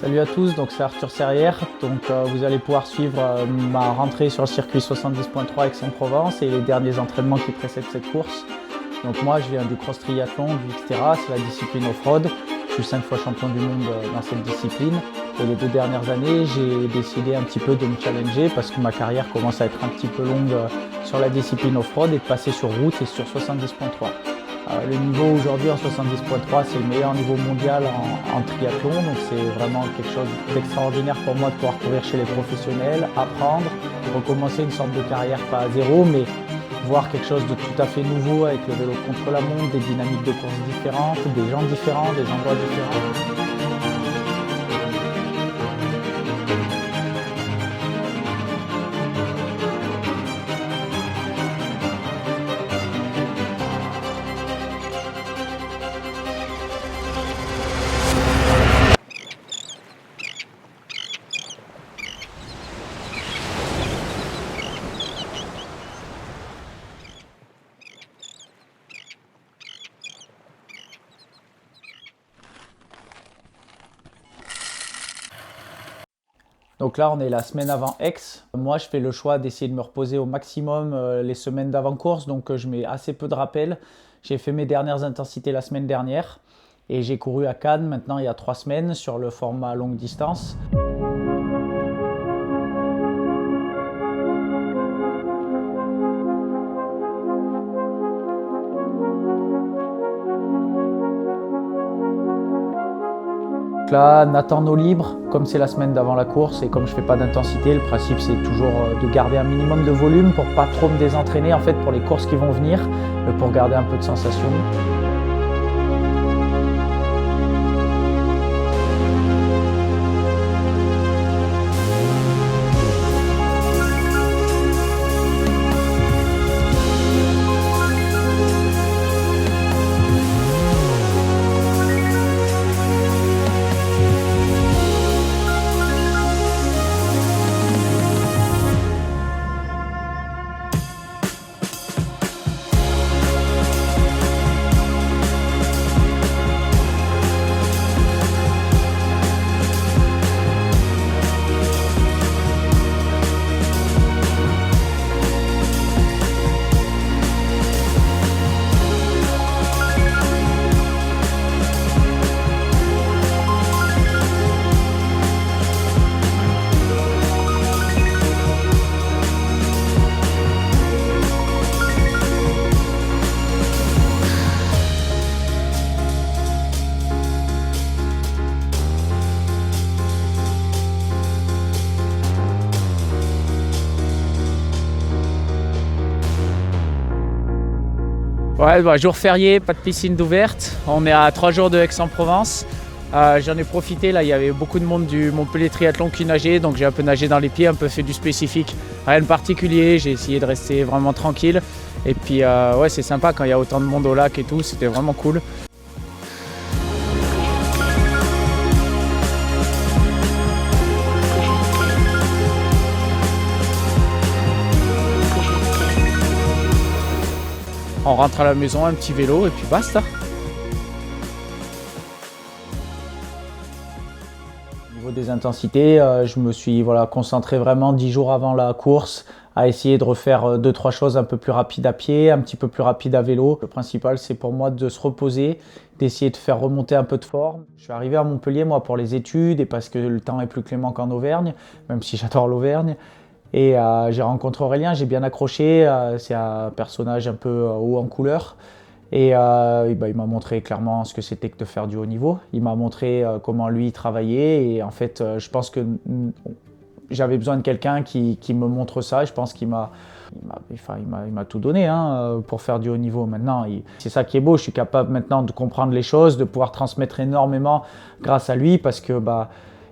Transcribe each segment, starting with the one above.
Salut à tous, donc c'est Arthur Serrière. Vous allez pouvoir suivre ma rentrée sur le circuit 70.3 Aix-en-Provence et les derniers entraînements qui précèdent cette course. Donc moi je viens du cross triathlon, du Xterra, c'est la discipline off-road. Je suis 5 fois champion du monde dans cette discipline. Et les 2 dernières années, j'ai décidé un petit peu de me challenger parce que ma carrière commence à être un petit peu longue sur la discipline off-road et de passer sur route et sur 70.3. Le niveau aujourd'hui en 70.3, c'est le meilleur niveau mondial en triathlon, donc c'est vraiment quelque chose d'extraordinaire pour moi de pouvoir courir chez les professionnels, apprendre, recommencer une sorte de carrière pas à zéro, mais voir quelque chose de tout à fait nouveau avec le vélo contre la montre, des dynamiques de course différentes, des gens différents, des endroits différents. Donc là, on est la semaine avant Aix. Moi, je fais le choix d'essayer de me reposer au maximum les semaines d'avant-course. Donc, je mets assez peu de rappels. J'ai fait mes dernières intensités la semaine dernière. Et j'ai couru à Cannes maintenant il y a 3 semaines sur le format longue distance. Là, n'attendre au libre, comme c'est la semaine d'avant la course et comme je fais pas d'intensité, le principe c'est toujours de garder un minimum de volume pour pas trop me désentraîner en fait pour les courses qui vont venir, pour garder un peu de sensation. Ouais, jour férié, pas de piscine d'ouverte. On est à 3 jours de Aix-en-Provence. J'en ai profité, là il y avait beaucoup de monde du Montpellier Triathlon qui nageait, donc j'ai un peu nagé dans les pieds, un peu fait du spécifique. Rien de particulier, j'ai essayé de rester vraiment tranquille. Et puis ouais, c'est sympa quand il y a autant de monde au lac et tout, c'était vraiment cool. On rentre à la maison, un petit vélo et puis basta. Au niveau des intensités, je me suis concentré vraiment 10 jours avant la course à essayer de refaire 2-3 choses un peu plus rapides à pied, un petit peu plus rapides à vélo. Le principal, c'est pour moi de se reposer, d'essayer de faire remonter un peu de forme. Je suis arrivé à Montpellier, moi, pour les études et parce que le temps est plus clément qu'en Auvergne, même si j'adore l'Auvergne. Et j'ai rencontré Aurélien, j'ai bien accroché, c'est un personnage un peu haut en couleur. Et il m'a montré clairement ce que c'était que de faire du haut niveau. Il m'a montré comment lui travaillait et en fait je pense que j'avais besoin de quelqu'un qui me montre ça. Et je pense qu'il m'a tout donné pour faire du haut niveau. Maintenant, c'est ça qui est beau, je suis capable maintenant de comprendre les choses, de pouvoir transmettre énormément grâce à lui parce que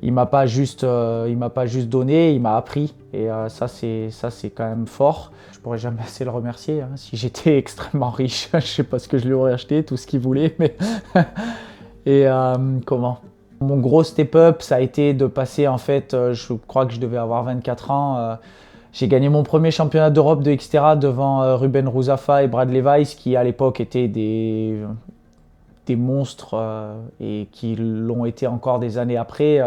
il m'a pas juste donné, il m'a appris et ça c'est quand même fort. Je pourrais jamais assez le remercier. Si j'étais extrêmement riche, je sais pas ce que je lui aurais acheté, tout ce qu'il voulait, mais et comment. Mon gros step-up, ça a été de passer en fait, je crois que je devais avoir 24 ans. J'ai gagné mon premier championnat d'Europe de Xterra devant Ruben Rouzafa et Bradley Weiss qui à l'époque étaient des des monstres et qui l'ont été encore des années après.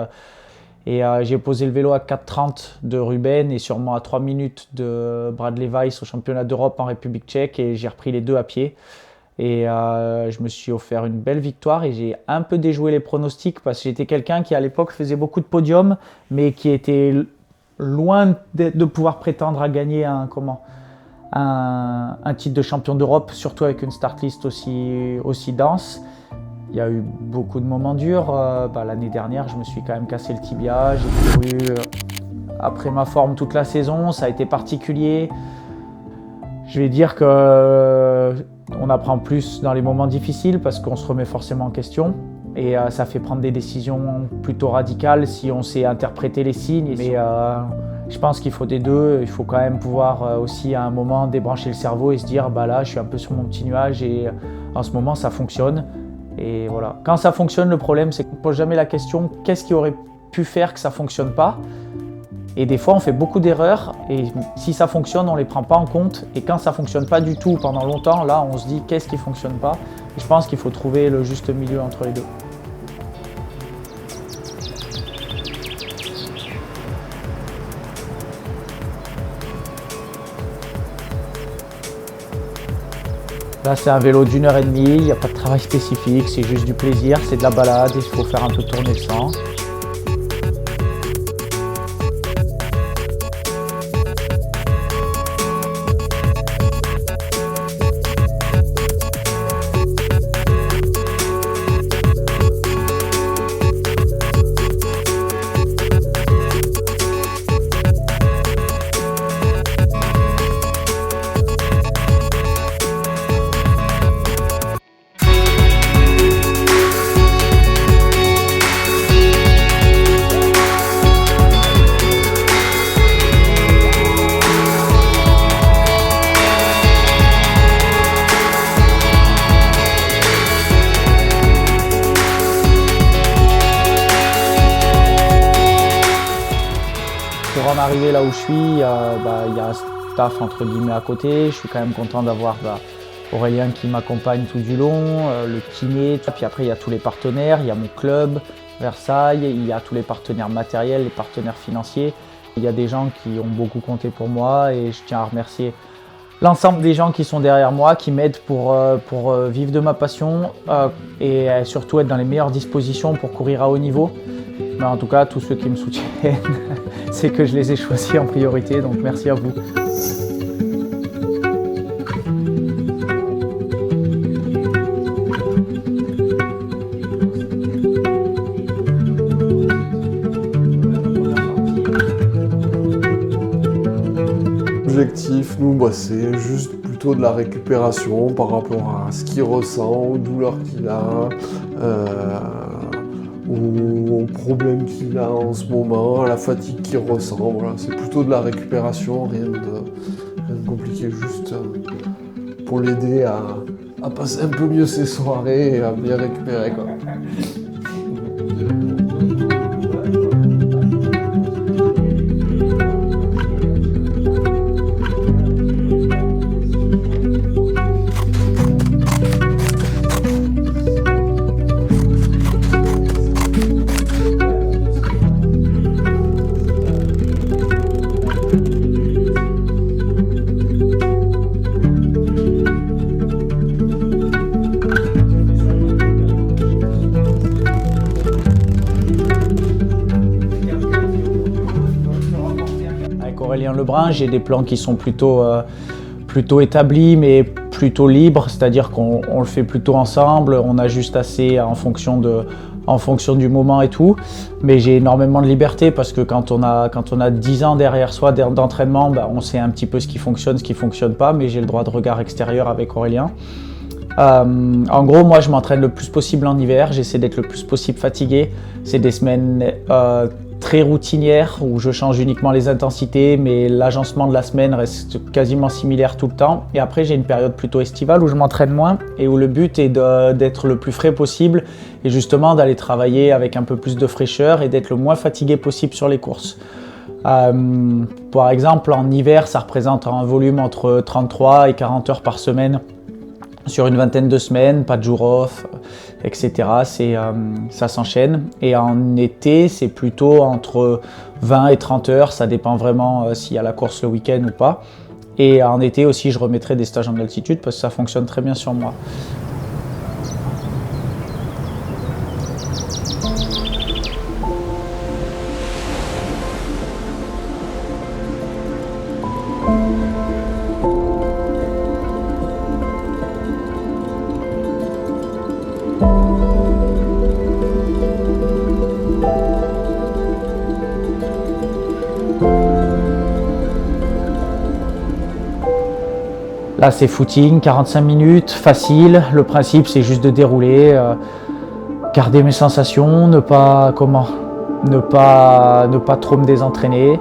J'ai posé le vélo à 4,30 de Ruben et sûrement à 3 minutes de Bradley Weiss au championnat d'Europe en République tchèque, et j'ai repris les deux à pied. Je me suis offert une belle victoire et j'ai un peu déjoué les pronostics parce que j'étais quelqu'un qui à l'époque faisait beaucoup de podiums mais qui était loin de pouvoir prétendre à gagner un titre de champion d'Europe, surtout avec une start list aussi dense. Il y a eu beaucoup de moments durs. L'année dernière, je me suis quand même cassé le tibia. J'ai couru après ma forme toute la saison. Ça a été particulier. Je vais dire qu'on apprend plus dans les moments difficiles parce qu'on se remet forcément en question. Et ça fait prendre des décisions plutôt radicales si on sait interpréter les signes. Mais je pense qu'il faut des deux. Il faut quand même pouvoir aussi à un moment débrancher le cerveau et se dire là, je suis un peu sur mon petit nuage et en ce moment, ça fonctionne. Et voilà. Quand ça fonctionne, le problème, c'est qu'on ne pose jamais la question qu'est-ce qui aurait pu faire que ça ne fonctionne pas. Et des fois, on fait beaucoup d'erreurs et si ça fonctionne, on ne les prend pas en compte. Et quand ça ne fonctionne pas du tout pendant longtemps, là, on se dit qu'est-ce qui ne fonctionne pas. Et je pense qu'il faut trouver le juste milieu entre les deux. Là, c'est un vélo d'1h30, il n'y a pas de travail spécifique, c'est juste du plaisir, c'est de la balade, il faut faire un peu tourner le sang. Pour en arriver là où je suis, il y a un staff entre guillemets à côté. Je suis quand même content d'avoir Aurélien qui m'accompagne tout du long, le kiné. Puis après, il y a tous les partenaires, il y a mon club, Versailles, il y a tous les partenaires matériels, les partenaires financiers. Il y a des gens qui ont beaucoup compté pour moi et je tiens à remercier l'ensemble des gens qui sont derrière moi, qui m'aident pour vivre de ma passion et surtout être dans les meilleures dispositions pour courir à haut niveau. Mais en tout cas, tous ceux qui me soutiennent, c'est que je les ai choisis en priorité, donc merci à vous. L'objectif, nous, c'est juste plutôt de la récupération par rapport à ce qu'il ressent, aux douleurs qu'il a, aux problèmes qu'il a en ce moment, à la fatigue qu'il ressent. Voilà, c'est plutôt de la récupération, rien de compliqué, juste pour l'aider à passer un peu mieux ses soirées et à bien récupérer, quoi. Aurélien Lebrun, j'ai des plans qui sont plutôt établis mais plutôt libres, c'est-à-dire qu'on le fait plutôt ensemble, on ajuste assez en fonction du moment et tout, mais j'ai énormément de liberté parce que quand on a 10 ans derrière soi d'entraînement, on sait un petit peu ce qui fonctionne pas, mais j'ai le droit de regard extérieur avec Aurélien. En gros, moi je m'entraîne le plus possible en hiver, j'essaie d'être le plus possible fatigué, c'est des semaines très routinière où je change uniquement les intensités, mais l'agencement de la semaine reste quasiment similaire tout le temps. Et après, j'ai une période plutôt estivale où je m'entraîne moins et où le but est d'être le plus frais possible et justement d'aller travailler avec un peu plus de fraîcheur et d'être le moins fatigué possible sur les courses. Par exemple, en hiver, ça représente un volume entre 33 et 40 heures par semaine sur une vingtaine de semaines, pas de jour off. etc. Ça s'enchaîne. Et en été, c'est plutôt entre 20 et 30 heures, ça dépend vraiment s'il y a la course le week-end ou pas. Et en été aussi, je remettrai des stages en altitude parce que ça fonctionne très bien sur moi. Là, c'est footing, 45 minutes, facile. Le principe, c'est juste de dérouler, garder mes sensations, ne pas trop me désentraîner.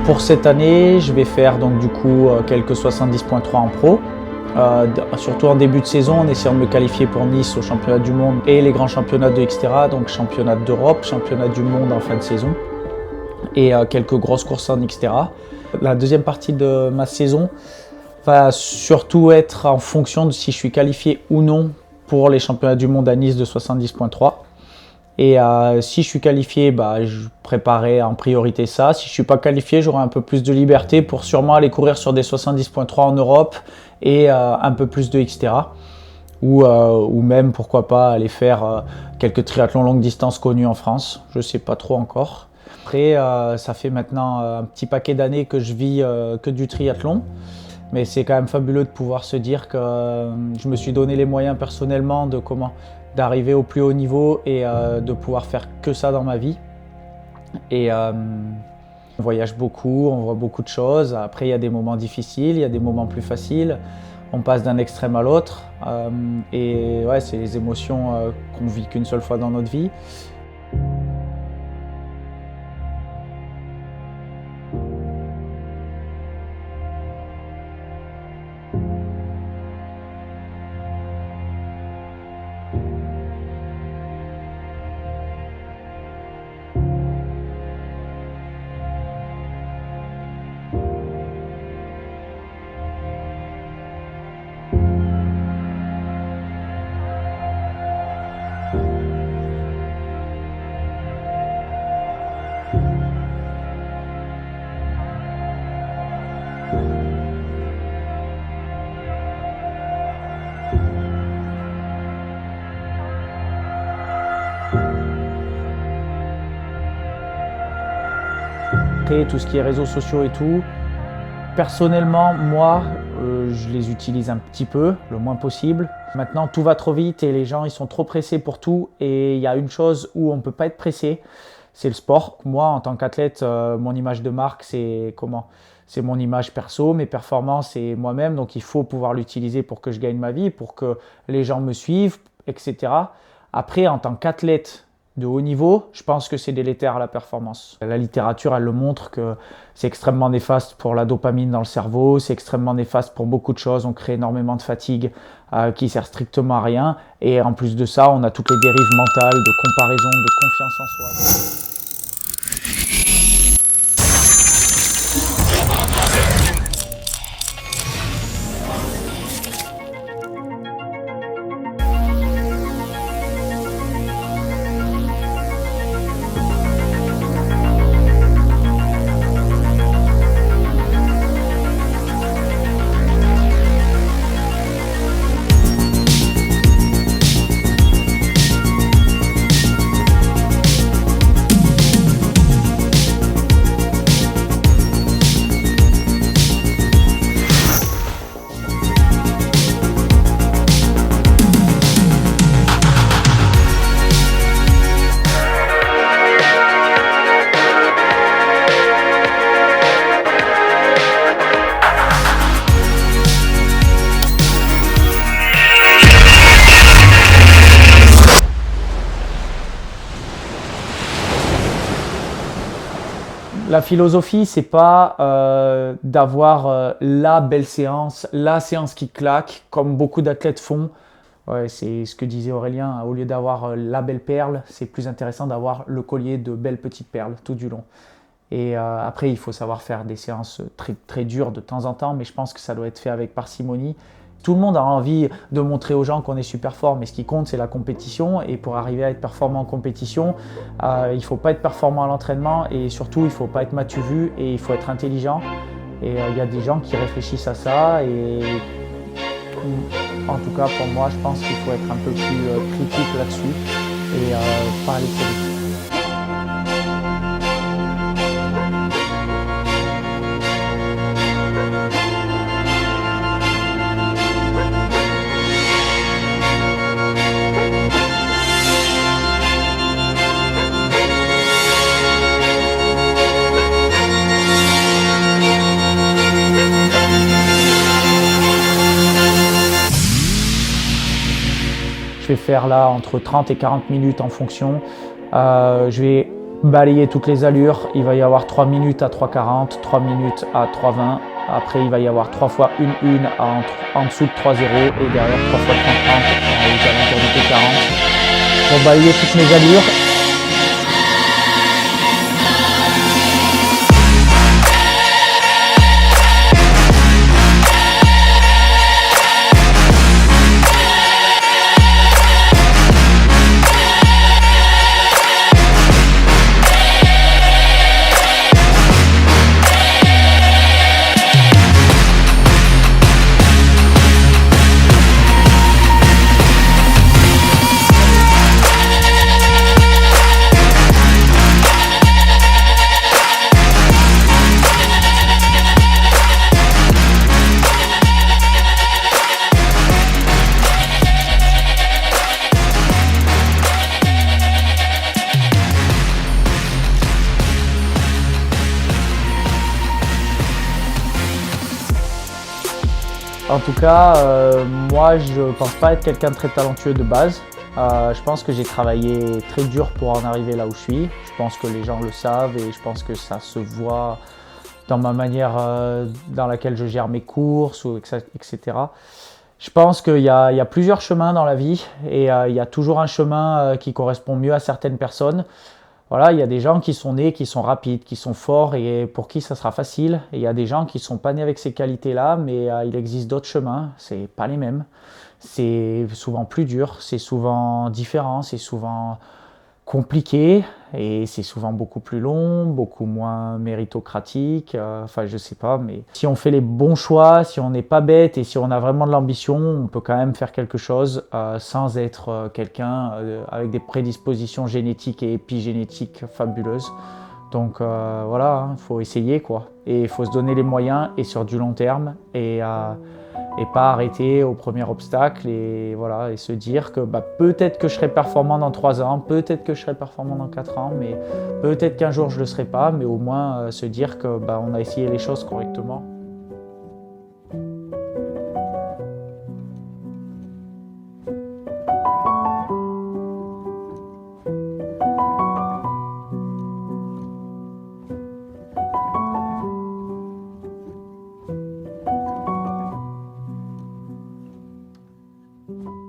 Pour cette année, je vais faire donc du coup quelques 70.3 en pro. Surtout en début de saison, en essayant de me qualifier pour Nice au championnat du monde et les grands championnats de Xterra, donc championnat d'Europe, championnat du monde en fin de saison et quelques grosses courses en Xterra. La deuxième partie de ma saison va surtout être en fonction de si je suis qualifié ou non pour les championnats du monde à Nice de 70.3. Et si je suis qualifié, je préparerai en priorité ça. Si je ne suis pas qualifié, j'aurai un peu plus de liberté pour sûrement aller courir sur des 70.3 en Europe et un peu plus de Xterra. Ou même, pourquoi pas, aller faire quelques triathlons longue distance connus en France. Je ne sais pas trop encore. Après, ça fait maintenant un petit paquet d'années que je vis que du triathlon. Mais c'est quand même fabuleux de pouvoir se dire que je me suis donné les moyens personnellement d'arriver au plus haut niveau et de pouvoir faire que ça dans ma vie. Et on voyage beaucoup, on voit beaucoup de choses. Après, il y a des moments difficiles, il y a des moments plus faciles. On passe d'un extrême à l'autre. Et ouais, c'est les émotions qu'on vit qu'une seule fois dans notre vie. Après, tout ce qui est réseaux sociaux et tout, personnellement, moi, je les utilise un petit peu, le moins possible. Maintenant, tout va trop vite et les gens, ils sont trop pressés pour tout. Et il y a une chose où on ne peut pas être pressé, c'est le sport. Moi, en tant qu'athlète, mon image de marque, c'est mon image perso, mes performances et moi-même. Donc, il faut pouvoir l'utiliser pour que je gagne ma vie, pour que les gens me suivent, etc. Après, en tant qu'athlète de haut niveau, je pense que c'est délétère à la performance. La littérature, elle le montre que c'est extrêmement néfaste pour la dopamine dans le cerveau, c'est extrêmement néfaste pour beaucoup de choses. On crée énormément de fatigue qui sert strictement à rien. Et en plus de ça, on a toutes les dérives mentales de comparaison, de confiance en soi. La philosophie, c'est pas d'avoir la belle séance, la séance qui claque, comme beaucoup d'athlètes font. Ouais, c'est ce que disait Aurélien, au lieu d'avoir la belle perle, c'est plus intéressant d'avoir le collier de belles petites perles tout du long. Et après, il faut savoir faire des séances très, très dures de temps en temps, mais je pense que ça doit être fait avec parcimonie. Tout le monde a envie de montrer aux gens qu'on est super fort, mais ce qui compte, c'est la compétition. Et pour arriver à être performant en compétition, il ne faut pas être performant à l'entraînement et surtout, il ne faut pas être matu vu et il faut être intelligent. Et il y a des gens qui réfléchissent à ça. Et en tout cas, pour moi, je pense qu'il faut être un peu plus critique là-dessus et pas aller trop vite. Je vais faire là entre 30 et 40 minutes en fonction. Je vais balayer toutes les allures. Il va y avoir 3 minutes à 3,40, 3 minutes à 3,20. Après, il va y avoir 3 fois 1-1 en dessous de 3,0 et derrière 3 fois 30-30 aux alentours du T40. Pour balayer toutes mes allures. En tout cas, moi, je ne pense pas être quelqu'un de très talentueux de base. Je pense que j'ai travaillé très dur pour en arriver là où je suis. Je pense que les gens le savent et je pense que ça se voit dans ma manière dans laquelle je gère mes courses, etc. Je pense qu'il y a plusieurs chemins dans la vie et il y a toujours un chemin qui correspond mieux à certaines personnes. Voilà, il y a des gens qui sont nés, qui sont rapides, qui sont forts et pour qui ça sera facile. Et il y a des gens qui sont pas nés avec ces qualités-là, mais il existe d'autres chemins. C'est pas les mêmes. C'est souvent plus dur, c'est souvent différent, c'est souvent compliqué et c'est souvent beaucoup plus long, beaucoup moins méritocratique. Enfin, je sais pas, mais si on fait les bons choix, si on n'est pas bête et si on a vraiment de l'ambition, on peut quand même faire quelque chose sans être quelqu'un avec des prédispositions génétiques et épigénétiques fabuleuses. Donc voilà, il faut essayer quoi. Et il faut se donner les moyens et sur du long terme et pas arrêter au premier obstacle et voilà et se dire que peut-être que je serai performant dans 3 ans, peut-être que je serai performant dans 4 ans, mais peut-être qu'un jour je ne le serai pas, mais au moins se dire que on a essayé les choses correctement. Ciao.